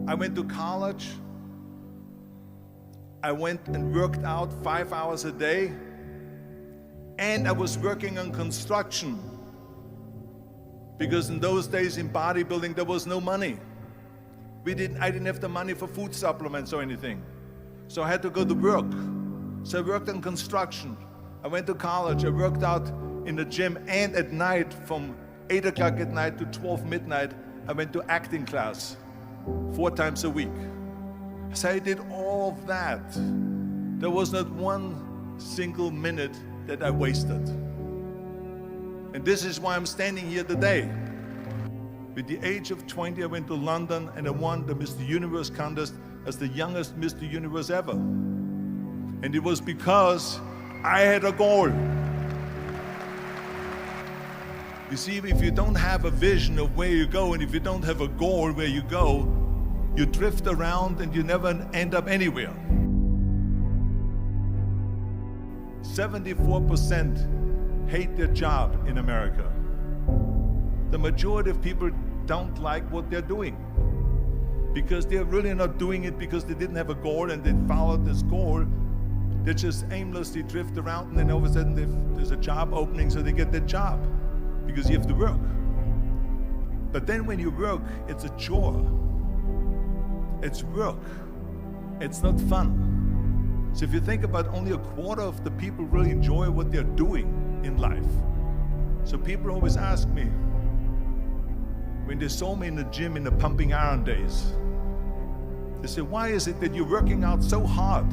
I went to college. I went and worked out 5 hours a day, and I was working on construction, because in those days in bodybuilding there was no money. I didn't have the money for food supplements or anything, so I had to go to work. So I worked on construction. I went to college. I worked out in the gym, and at night from 8 o'clock at night to 12 midnight, I went to acting class 4 times a week. So I did all of that. There was not one single minute that I wasted. And this is why I'm standing here today. With the age of 20, I went to London and I won the Mr. Universe contest as the youngest Mr. Universe ever. And it was because I had a goal. You see, if you don't have a vision of where you go, and if you don't have a goal where you go, you drift around and you never end up anywhere. 74% hate their job in America. The majority of people don't like what they're doing because they're really not doing it because they didn't have a goal and they followed this goal. They just aimlessly drift around, and then all of a sudden there's a job opening, so they get that job because you have to work. But then when you work, it's a chore. It's work. It's not fun. So if you think about, only a quarter of the people really enjoy what they're doing in life. So people always ask me, when they saw me in the gym in the pumping iron days, they say, why is it that you're working out so hard?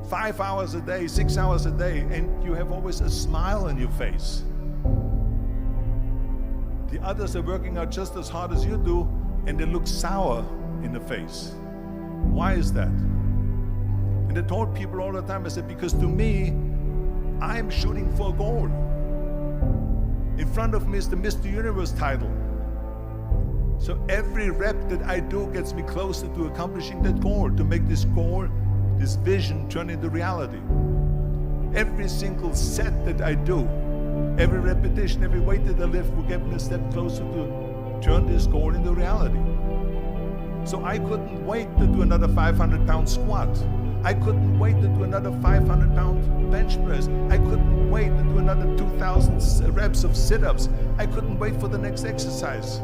5 hours a day, 6 hours a day, and you have always a smile on your face. The others are working out just as hard as you do, and they look sour in the face. Why is that? And I told people all the time, I said, because to me, I'm shooting for a goal. In front of me is the Mr. Universe title. So every rep that I do gets me closer to accomplishing that goal, to make this goal, this vision, turn into reality. Every single set that I do, every repetition, every weight that I lift will get me a step closer to turn this goal into reality. So I couldn't wait to do another 500-pound squat. I couldn't wait to do another 500-pound bench press. I couldn't wait to do another 2,000 reps of sit-ups. I couldn't wait for the next exercise.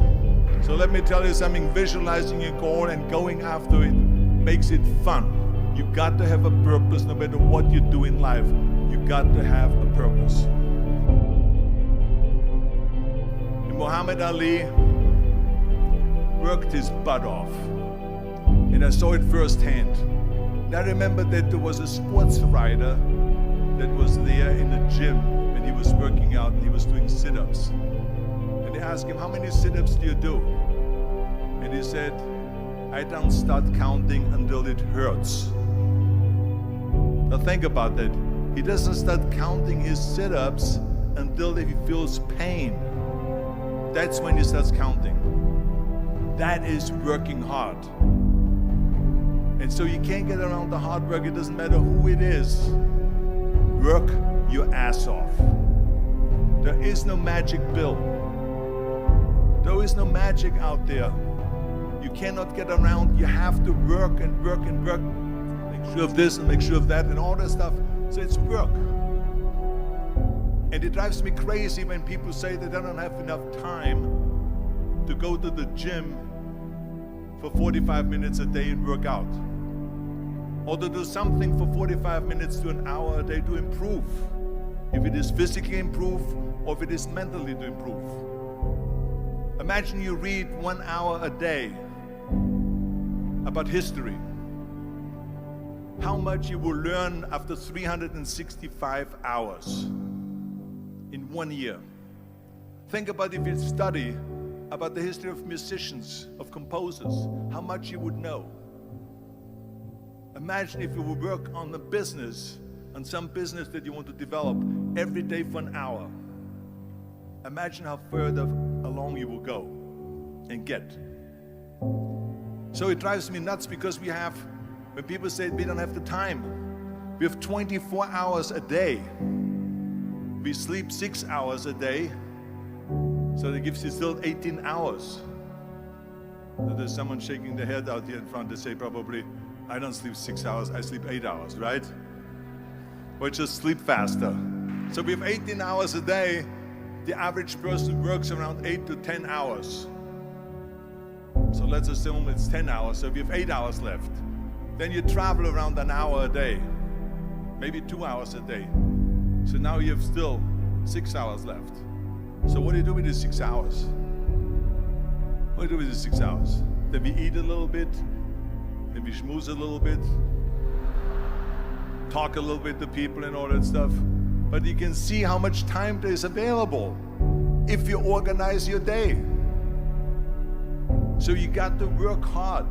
So let me tell you something, visualizing your goal and going after it makes it fun. You got to have a purpose no matter what you do in life. You got to have a purpose. And Muhammad Ali worked his butt off, and I saw it firsthand. And I remember that there was a sports writer that was there in the gym when he was working out and he was doing sit-ups. And they asked him, how many sit-ups do you do? And he said, I don't start counting until it hurts. Now think about that. He doesn't start counting his sit-ups until he feels pain. That's when he starts counting. That is working hard. And so you can't get around the hard work. It doesn't matter who it is. Work your ass off. There is no magic pill. There is no magic out there. You cannot get around. You have to work and work and work. Make sure of this and make sure of that and all that stuff. So it's work. And it drives me crazy when people say that they don't have enough time to go to the gym for 45 minutes a day and work out. Or to do something for 45 minutes to an hour a day to improve. If it is physically improve or if it is mentally to improve. Imagine you read 1 hour a day about history. How much you will learn after 365 hours in 1 year. Think about if you study about the history of musicians, of composers, how much you would know. Imagine if you would work on a business, on some business that you want to develop every day for an hour. Imagine how further along you will go and get. So it drives me nuts because when people say we don't have the time, we have 24 hours a day. We sleep 6 hours a day, so that gives you still 18 hours. There's someone shaking their head out here in front. They say probably, I don't sleep 6 hours, I sleep 8 hours, right? Or just sleep faster. So we have 18 hours a day. The average person works around 8 to 10 hours. So let's assume it's 10 hours, so we have 8 hours left. Then you travel around an hour a day, maybe 2 hours a day. So now you have still 6 hours left. So what do you do with these 6 hours? What do you do with these 6 hours? Then we eat a little bit, then we schmooze a little bit, talk a little bit to people and all that stuff. But you can see how much time there is available if you organize your day. So you got to work hard.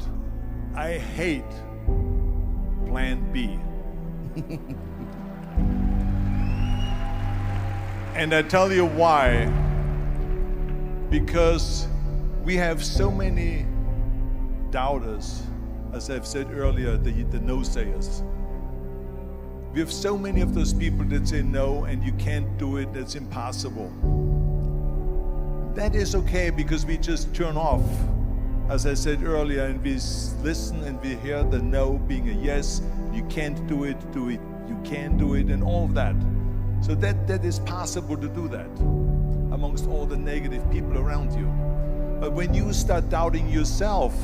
I hate plan B. And I tell you why. Because we have so many doubters, as I've said earlier, the no-sayers. We have so many of those people that say no and you can't do it, that's impossible. That is okay because we just turn off, as I said earlier, and we listen and we hear the no being a yes. You can't do it, you can do it, and all of that. So that is possible to do that amongst all the negative people around you. But when you start doubting yourself,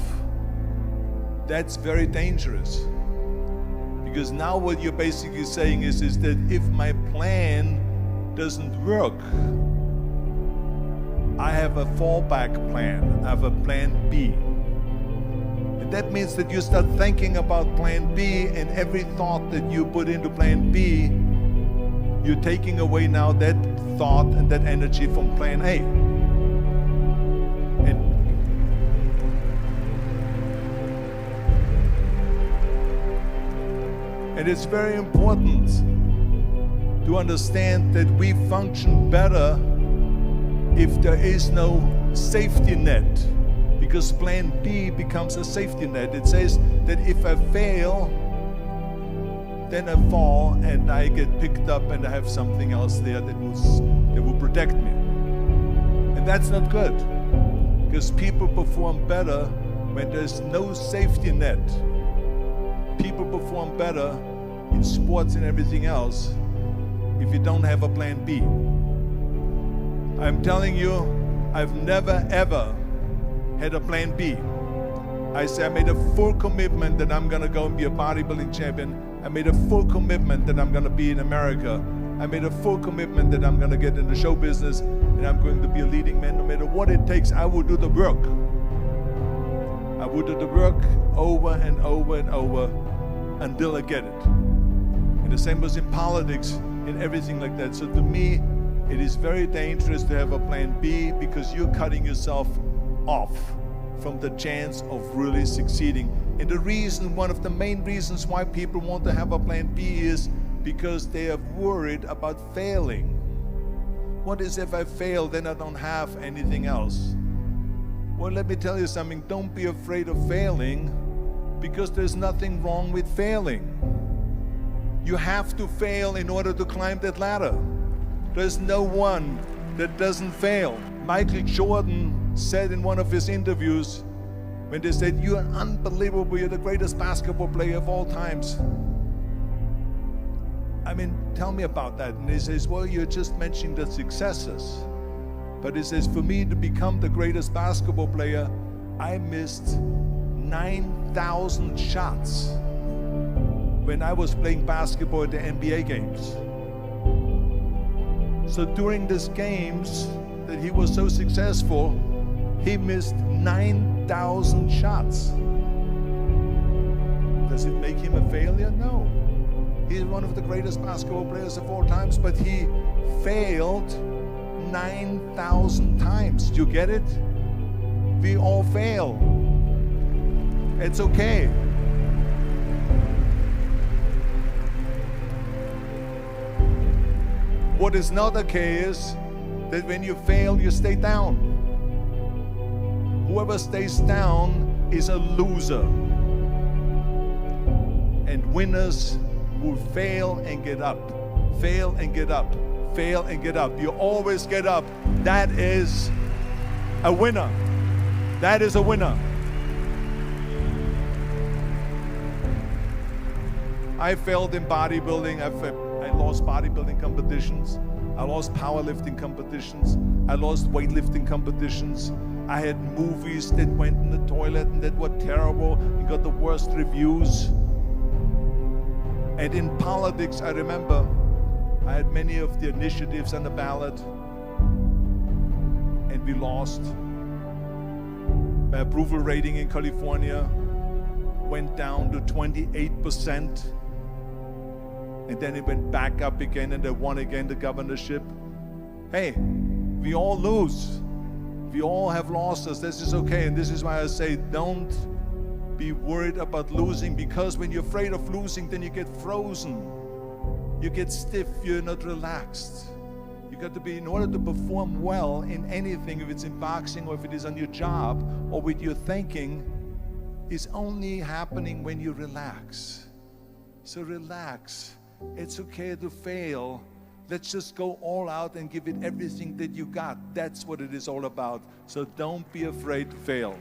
that's very dangerous. Because now what you're basically saying is that if my plan doesn't work, I have a fallback plan, I have a plan B. And that means that you start thinking about plan B, and every thought that you put into plan B, you're taking away now that thought and that energy from plan A. And it's very important to understand that we function better if there is no safety net, because plan B becomes a safety net. It says that if I fail, then I fall and I get picked up and I have something else there that will protect me. And that's not good, because people perform better when there's no safety net. People perform better in sports and everything else if you don't have a plan B. I'm telling you, I've never ever had a plan B. I made a full commitment that I'm gonna go and be a bodybuilding champion. I made a full commitment that I'm gonna be in America. I made a full commitment that I'm gonna get in the show business and I'm going to be a leading man no matter what it takes. I will do the work. I will do the work over and over and over until I get it. And the same was in politics and everything like that. So to me, it is very dangerous to have a plan B, because you're cutting yourself off from the chance of really succeeding. And the reason, one of the main reasons why people want to have a plan B is because they are worried about failing. What is if I fail, then I don't have anything else? Well, let me tell you something, don't be afraid of failing, because there's nothing wrong with failing. You have to fail in order to climb that ladder. There's no one that doesn't fail. Michael Jordan said in one of his interviews, when they said, "You're unbelievable, you're the greatest basketball player of all times." I mean, tell me about that. And he says, well, you're just mentioning the successes. But he says, for me to become the greatest basketball player, I missed 9,000 shots when I was playing basketball at the NBA games. So during these games that he was so successful, he missed 9,000 shots. Does it make him a failure? No. He's one of the greatest basketball players of all times, but he failed 9,000 times. Do you get it? We all fail. It's okay. What is not okay is that when you fail, you stay down. Whoever stays down is a loser. And winners will fail and get up, fail and get up, fail and get up. You always get up. That is a winner. That is a winner. I failed in bodybuilding. I lost bodybuilding competitions. I lost powerlifting competitions. I lost weightlifting competitions. I had movies that went in the toilet and that were terrible and got the worst reviews. And in politics, I remember I had many of the initiatives on the ballot, and we lost. My approval rating in California went down to 28%, and then it went back up again, and I won again the governorship. Hey, we all lose. We all have losses. This is okay, and this is why I say don't be worried about losing, because when you're afraid of losing, then you get frozen. You get stiff, you're not relaxed. You got to be, in order to perform well in anything, if it's in boxing or if it is on your job or with your thinking, is only happening when you relax. So relax. It's okay to fail. Let's just go all out and give it everything that you got. That's what it is all about. So don't be afraid to fail.